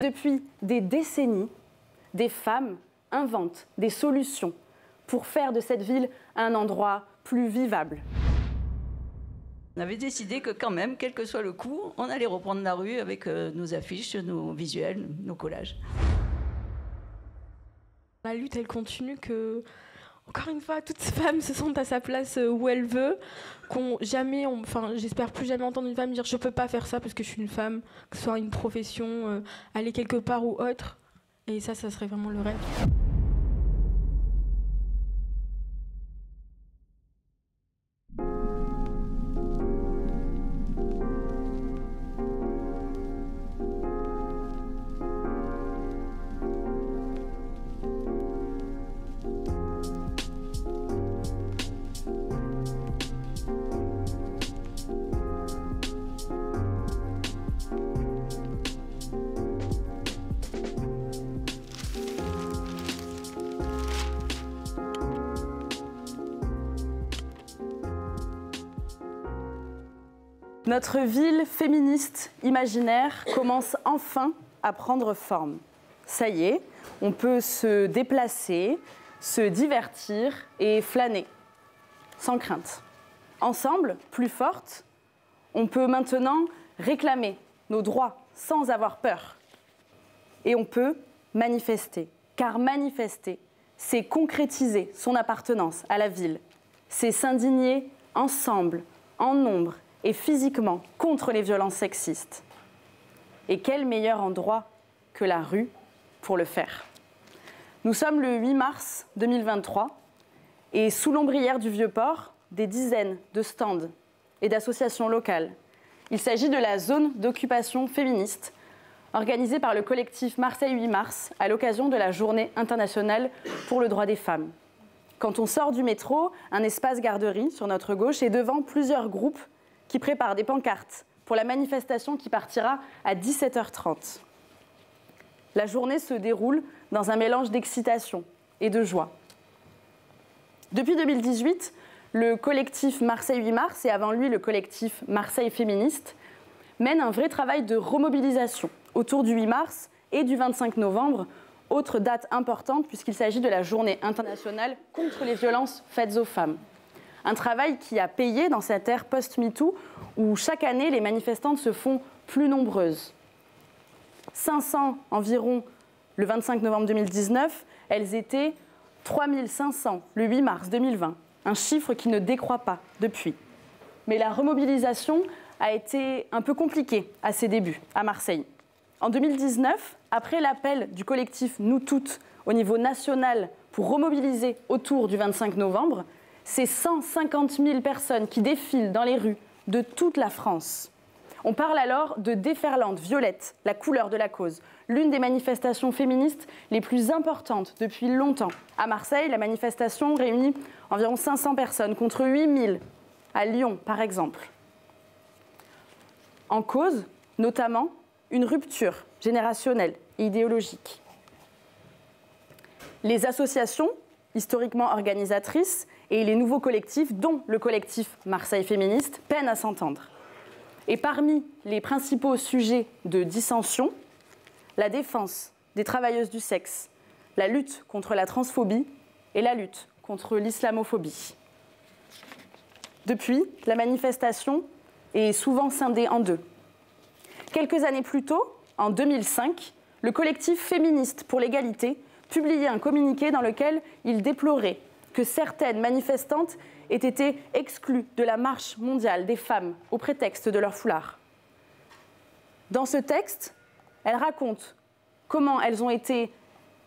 Depuis des décennies, des femmes inventent des solutions pour faire de cette ville un endroit plus vivable. On avait décidé que quand même, quel que soit le coût, on allait reprendre la rue avec nos affiches, nos visuels, nos collages. La lutte, elle continue que, encore une fois, toutes ces femmes se sentent à sa place où elles veulent, j'espère plus jamais entendre une femme dire je peux pas faire ça parce que je suis une femme, que ce soit une profession, aller quelque part ou autre. Et ça serait vraiment le rêve. Notre ville féministe imaginaire commence enfin à prendre forme. Ça y est, on peut se déplacer, se divertir et flâner, sans crainte. Ensemble, plus fortes, on peut maintenant réclamer nos droits sans avoir peur. Et on peut manifester, car manifester, c'est concrétiser son appartenance à la ville. C'est s'indigner ensemble, en nombre, et physiquement contre les violences sexistes. Et quel meilleur endroit que la rue pour le faire. Nous sommes le 8 mars 2023 et sous l'ombrière du Vieux-Port, des dizaines de stands et d'associations locales. Il s'agit de la zone d'occupation féministe organisée par le collectif Marseille 8 mars à l'occasion de la Journée internationale pour le droit des femmes. Quand on sort du métro, un espace garderie sur notre gauche et devant plusieurs groupes qui prépare des pancartes pour la manifestation qui partira à 17h30. La journée se déroule dans un mélange d'excitation et de joie. Depuis 2018, le collectif Marseille 8 mars et avant lui le collectif Marseille féministe mènent un vrai travail de remobilisation autour du 8 mars et du 25 novembre, autre date importante puisqu'il s'agit de la Journée internationale contre les violences faites aux femmes. Un travail qui a payé dans cette ère post-MeToo où chaque année les manifestantes se font plus nombreuses. 500 environ le 25 novembre 2019, elles étaient 3500 le 8 mars 2020, un chiffre qui ne décroît pas depuis. Mais la remobilisation a été un peu compliquée à ses débuts à Marseille. En 2019, après l'appel du collectif Nous Toutes au niveau national pour remobiliser autour du 25 novembre, c'est 150 000 personnes qui défilent dans les rues de toute la France. On parle alors de déferlante violette, la couleur de la cause, l'une des manifestations féministes les plus importantes depuis longtemps. À Marseille, la manifestation réunit environ 500 personnes contre 8000 à Lyon, par exemple. En cause, notamment, une rupture générationnelle et idéologique. Les associations, historiquement organisatrices, et les nouveaux collectifs, dont le collectif Marseille féministe, peinent à s'entendre. Et parmi les principaux sujets de dissension, la défense des travailleuses du sexe, la lutte contre la transphobie et la lutte contre l'islamophobie. Depuis, la manifestation est souvent scindée en deux. Quelques années plus tôt, en 2005, le collectif féministe pour l'égalité publiait un communiqué dans lequel il déplorait que certaines manifestantes aient été exclues de la marche mondiale des femmes au prétexte de leur foulard. Dans ce texte, elles racontent comment elles ont été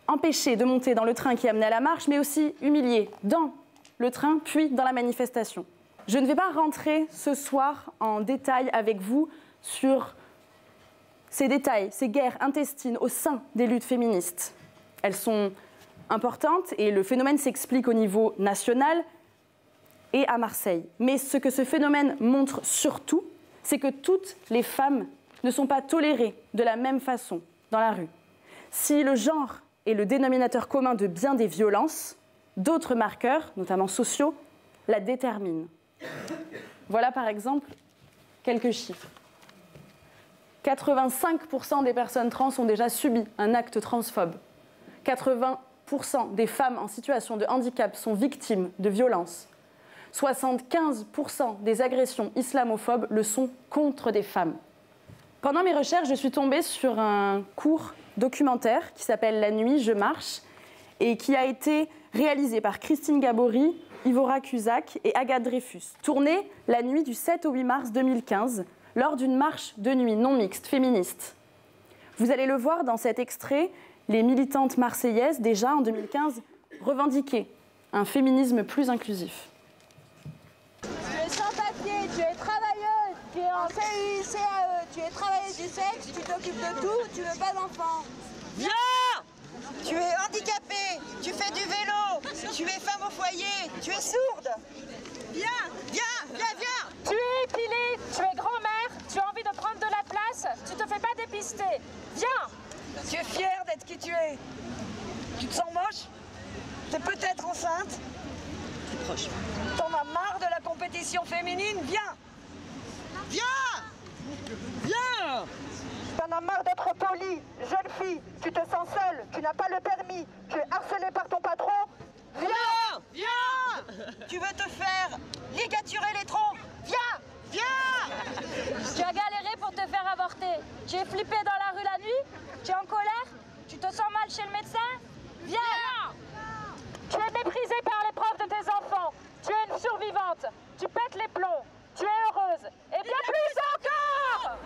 empêchées de monter dans le train qui amenait à la marche, mais aussi humiliées dans le train, puis dans la manifestation. Je ne vais pas rentrer ce soir en détail avec vous sur ces détails, ces guerres intestines au sein des luttes féministes. Elles sont importante et le phénomène s'explique au niveau national et à Marseille. Mais ce que ce phénomène montre surtout, c'est que toutes les femmes ne sont pas tolérées de la même façon dans la rue. Si le genre est le dénominateur commun de bien des violences, d'autres marqueurs, notamment sociaux, la déterminent. Voilà par exemple quelques chiffres. 85% des personnes trans ont déjà subi un acte transphobe. 80% des femmes en situation de handicap sont victimes de violences. 75% des agressions islamophobes le sont contre des femmes. Pendant mes recherches, je suis tombée sur un court documentaire qui s'appelle « La nuit, je marche » et qui a été réalisé par Christine Gabory, Ivora Cusack et Agathe Dreyfus. Tourné la nuit du 7 au 8 mars 2015, lors d'une marche de nuit non mixte féministe. Vous allez le voir dans cet extrait, les militantes marseillaises, déjà en 2015, revendiquaient un féminisme plus inclusif. Tu es sans-papier, tu es travailleuse, tu es en CICAE, tu es travailleuse du sexe, tu t'occupes de tout, tu veux pas d'enfants. Viens! Tu es handicapée, tu fais du vélo, tu es femme au foyer, tu es sourde. Viens, viens, viens, viens! Tu es épilée, tu es grand-mère, tu as envie de prendre de la place, tu te fais pas dépister. Viens! Tu es fière d'être qui tu es. Tu te sens moche? T'es peut-être enceinte? T'es proche. T'en as marre de la compétition féminine? Viens! Viens! Viens! T'en as marre d'être polie, jeune fille, tu te sens seule, tu n'as pas le permis, tu es harcelée par ton patron? Viens! Viens! Tu veux te faire ligaturer les troncs? Viens! Viens! Tu as galéré pour te faire avorter. Tu es flippé dans la rue la nuit? Tu es en colère? Tu te sens mal chez le médecin? Viens! Tu es méprisée par les profs de tes enfants. Tu es une survivante. Tu pètes les plombs. Tu es heureuse. Et bien plus encore!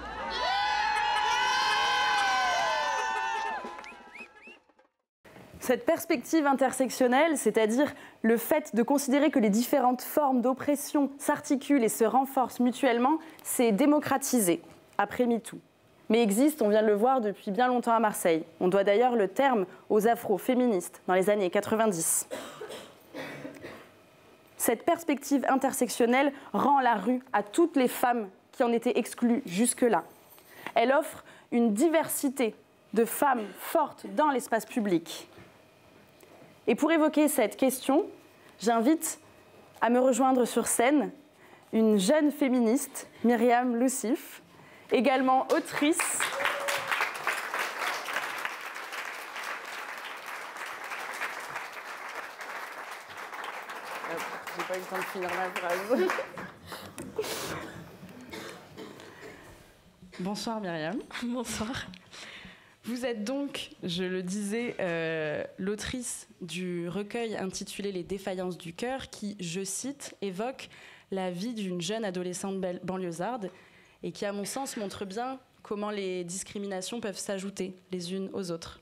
Cette perspective intersectionnelle, c'est-à-dire le fait de considérer que les différentes formes d'oppression s'articulent et se renforcent mutuellement, s'est démocratisé après MeToo. Mais existe, on vient de le voir, depuis bien longtemps à Marseille. On doit d'ailleurs le terme aux afro-féministes dans les années 90. Cette perspective intersectionnelle rend la rue à toutes les femmes qui en étaient exclues jusque-là. Elle offre une diversité de femmes fortes dans l'espace public. Et pour évoquer cette question, j'invite à me rejoindre sur scène une jeune féministe, Myriam Loussif, également autrice. J'ai pas eu le temps de finir ma phrase. Bonsoir Myriam. Bonsoir. Vous êtes donc, je le disais, l'autrice du recueil intitulé Les défaillances du cœur qui, je cite, évoque la vie d'une jeune adolescente banlieusarde et qui, à mon sens, montre bien comment les discriminations peuvent s'ajouter les unes aux autres.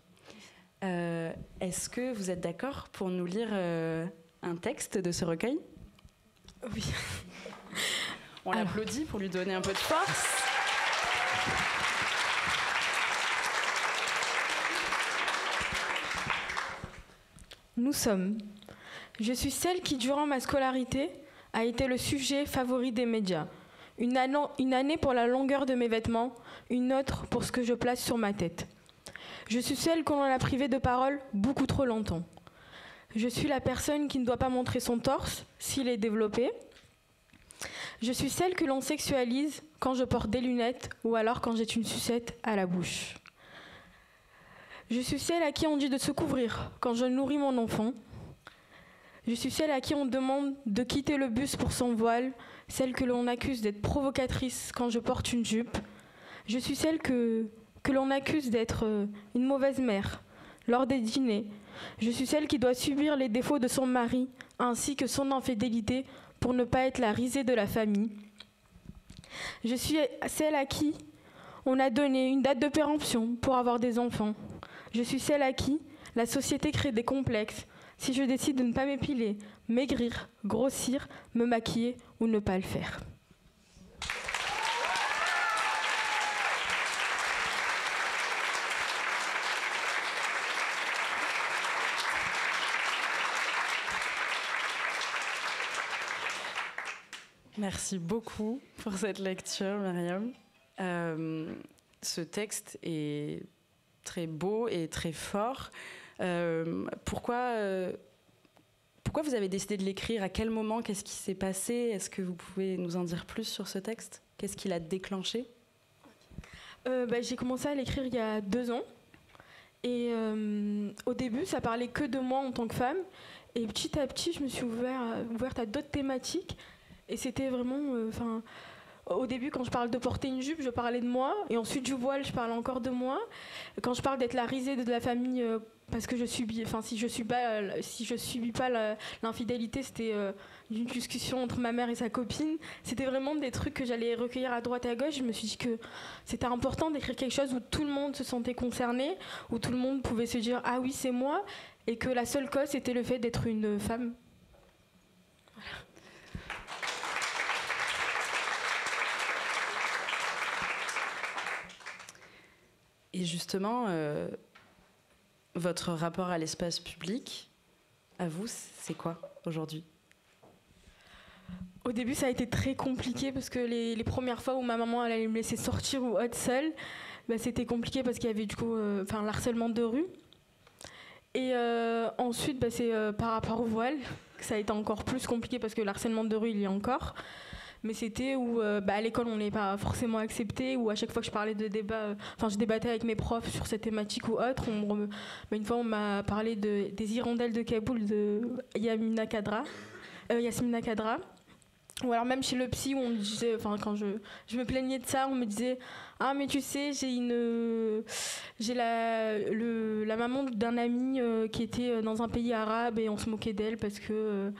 Est-ce que vous êtes d'accord pour nous lire un texte de ce recueil? Oui. On l'applaudit pour lui donner un peu de force. Nous sommes. Je suis celle qui, durant ma scolarité, a été le sujet favori des médias. Une année pour la longueur de mes vêtements, une autre pour ce que je place sur ma tête. Je suis celle qu'on en a privée de parole beaucoup trop longtemps. Je suis la personne qui ne doit pas montrer son torse s'il est développé. Je suis celle que l'on sexualise quand je porte des lunettes ou alors quand j'ai une sucette à la bouche. Je suis celle à qui on dit de se couvrir quand je nourris mon enfant. Je suis celle à qui on demande de quitter le bus pour son voile, celle que l'on accuse d'être provocatrice quand je porte une jupe. Je suis celle que l'on accuse d'être une mauvaise mère lors des dîners. Je suis celle qui doit subir les défauts de son mari ainsi que son infidélité pour ne pas être la risée de la famille. Je suis celle à qui on a donné une date de péremption pour avoir des enfants. Je suis celle à qui la société crée des complexes si je décide de ne pas m'épiler, maigrir, grossir, me maquiller ou ne pas le faire. Merci beaucoup pour cette lecture, Myriam. Ce texte est très beau et très fort. Pourquoi vous avez décidé de l'écrire? À quel moment? Qu'est-ce qui s'est passé? Est-ce que vous pouvez nous en dire plus sur ce texte? Qu'est-ce qui l'a déclenché? J'ai commencé à l'écrire il y a 2 ans. Et au début, ça parlait que de moi en tant que femme. Et petit à petit, je me suis ouverte à d'autres thématiques. Et c'était vraiment... au début, quand je parle de porter une jupe, je parlais de moi. Et ensuite, du voile, je parle encore de moi. Quand je parle d'être la risée de la famille, parce que si je subis pas l'infidélité, c'était une discussion entre ma mère et sa copine. C'était vraiment des trucs que j'allais recueillir à droite et à gauche. Je me suis dit que c'était important d'écrire quelque chose où tout le monde se sentait concerné, où tout le monde pouvait se dire « Ah oui, c'est moi », et que la seule cause, c'était le fait d'être une femme. Voilà. Et justement, votre rapport à l'espace public, à vous, c'est quoi aujourd'hui ? Au début, ça a été très compliqué parce que les premières fois où ma maman elle allait me laisser sortir ou autre seule, c'était compliqué parce qu'il y avait du coup l'harcèlement de rue. Et ensuite, c'est par rapport au voile que ça a été encore plus compliqué parce que le harcèlement de rue, il y a encore. Mais c'était où à l'école on n'est pas forcément accepté, ou à chaque fois que je parlais de débat, je débattais avec mes profs sur cette thématique ou autre. Une fois on m'a parlé des hirondelles de Kaboul de Yasmina Khadra. Ou alors même chez le psy où on me disait, quand je me plaignais de ça, on me disait ah mais tu sais j'ai la maman d'un ami qui était dans un pays arabe et on se moquait d'elle parce que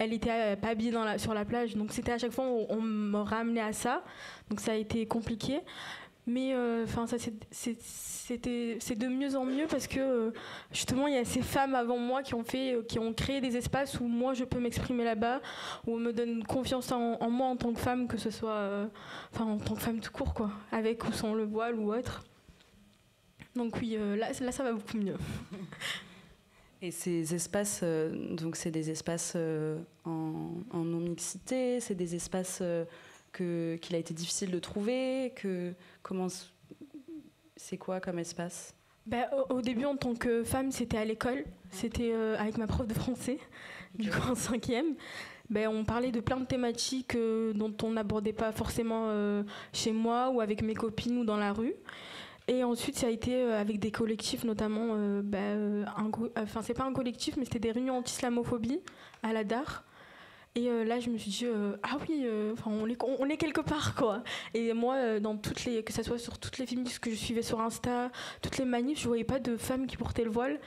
elle était pas habillée sur la plage. Donc c'était à chaque fois on me ramenait à ça. Donc ça a été compliqué. Mais c'est de mieux en mieux parce que justement il y a ces femmes avant moi qui ont créé des espaces où moi je peux m'exprimer là-bas, où on me donne confiance en moi en tant que femme, que ce soit en tant que femme tout court quoi, avec ou sans le voile ou autre. Donc oui, là ça va beaucoup mieux. Et ces espaces, donc c'est des espaces en non-mixité, c'est des espaces qu'il a été difficile de trouver, c'est quoi comme espace ? Au début, en tant que femme, c'était à l'école, c'était avec ma prof de français, du coup en 5e. On parlait de plein de thématiques dont on n'abordait pas forcément chez moi ou avec mes copines ou dans la rue. Et ensuite, ça a été avec des collectifs, notamment, c'est pas un collectif, mais c'était des réunions anti-islamophobie à la DAR. Et là, je me suis dit, ah oui, on est quelque part, quoi. Et moi, que ça soit sur toutes les féministes que je suivais sur Insta, toutes les manifs, je voyais pas de femmes qui portaient le voile.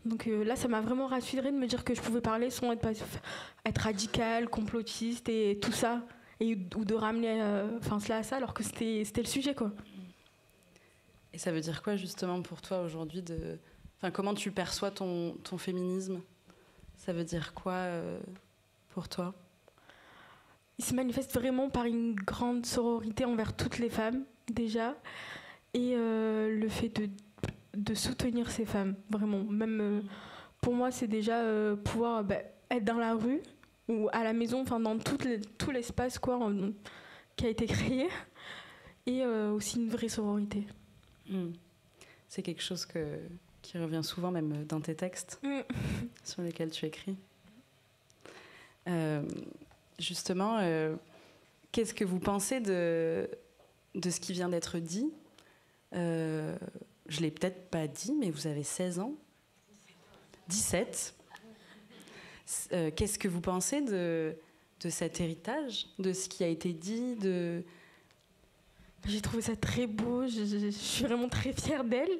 Donc là, ça m'a vraiment rassurée de me dire que je pouvais parler sans être radicale, complotiste et tout ça. Ou de ramener cela à ça, alors que c'était le sujet, quoi. Et ça veut dire quoi, justement, pour toi, aujourd'hui comment tu perçois ton féminisme ? Ça veut dire quoi pour toi ? Il se manifeste vraiment par une grande sororité envers toutes les femmes, déjà, et le fait de soutenir ces femmes, vraiment. Même pour moi, c'est déjà pouvoir être dans la rue ou à la maison, dans tout l'espace qui a été créé, et aussi une vraie sororité. C'est quelque chose qui revient souvent même dans tes textes sur lesquels tu écris. Justement, qu'est-ce que vous pensez de ce qui vient d'être dit ? Je ne l'ai peut-être pas dit, mais vous avez 16 ans. 17. Qu'est-ce que vous pensez de cet héritage, de ce qui a été dit, J'ai trouvé ça très beau, je suis vraiment très fière d'elle.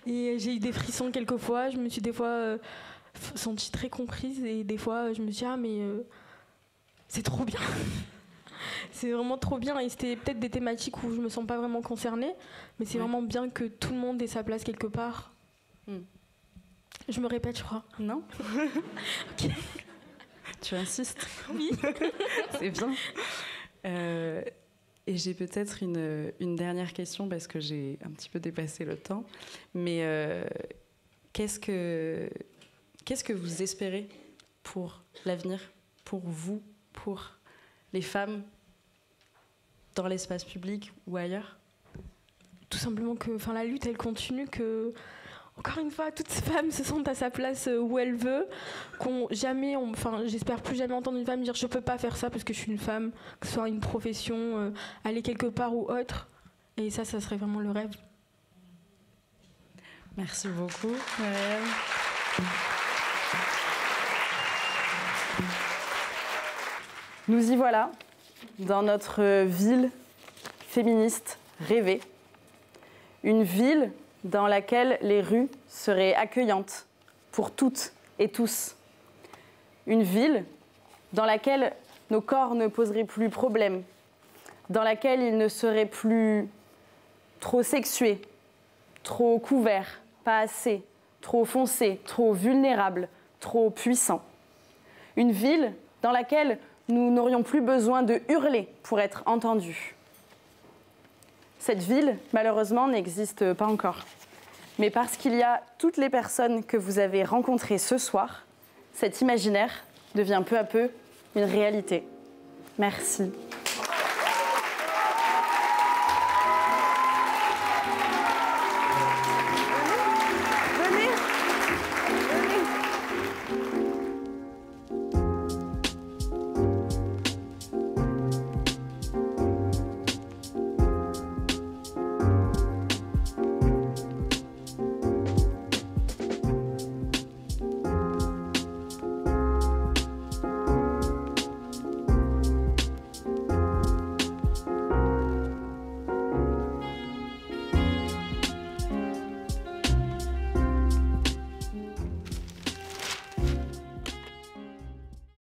Et j'ai eu des frissons quelquefois, je me suis des fois sentie très comprise. Et des fois, je me suis dit, c'est trop bien. C'est vraiment trop bien. Et c'était peut-être des thématiques où je me sens pas vraiment concernée. Mais c'est vraiment bien que tout le monde ait sa place quelque part. Je me répète, je crois. Non. Ok. Tu insistes ? Oui. C'est bien. Et j'ai peut-être une dernière question parce que j'ai un petit peu dépassé le temps. Mais qu'est-ce que vous espérez pour l'avenir, pour vous, pour les femmes dans l'espace public ou ailleurs ? Tout simplement que la lutte, elle continue, que, encore une fois, toutes ces femmes se sentent à sa place où elles veulent, j'espère plus jamais entendre une femme dire « je peux pas faire ça parce que je suis une femme », que ce soit une profession, aller quelque part ou autre. Et ça serait vraiment le rêve. Merci beaucoup, Mariam. Nous y voilà, dans notre ville féministe rêvée. Une ville dans laquelle les rues seraient accueillantes pour toutes et tous. Une ville dans laquelle nos corps ne poseraient plus problème, dans laquelle ils ne seraient plus trop sexués, trop couverts, pas assez, trop foncés, trop vulnérables, trop puissants. Une ville dans laquelle nous n'aurions plus besoin de hurler pour être entendus. Cette ville, malheureusement, n'existe pas encore. Mais parce qu'il y a toutes les personnes que vous avez rencontrées ce soir, cet imaginaire devient peu à peu une réalité. Merci.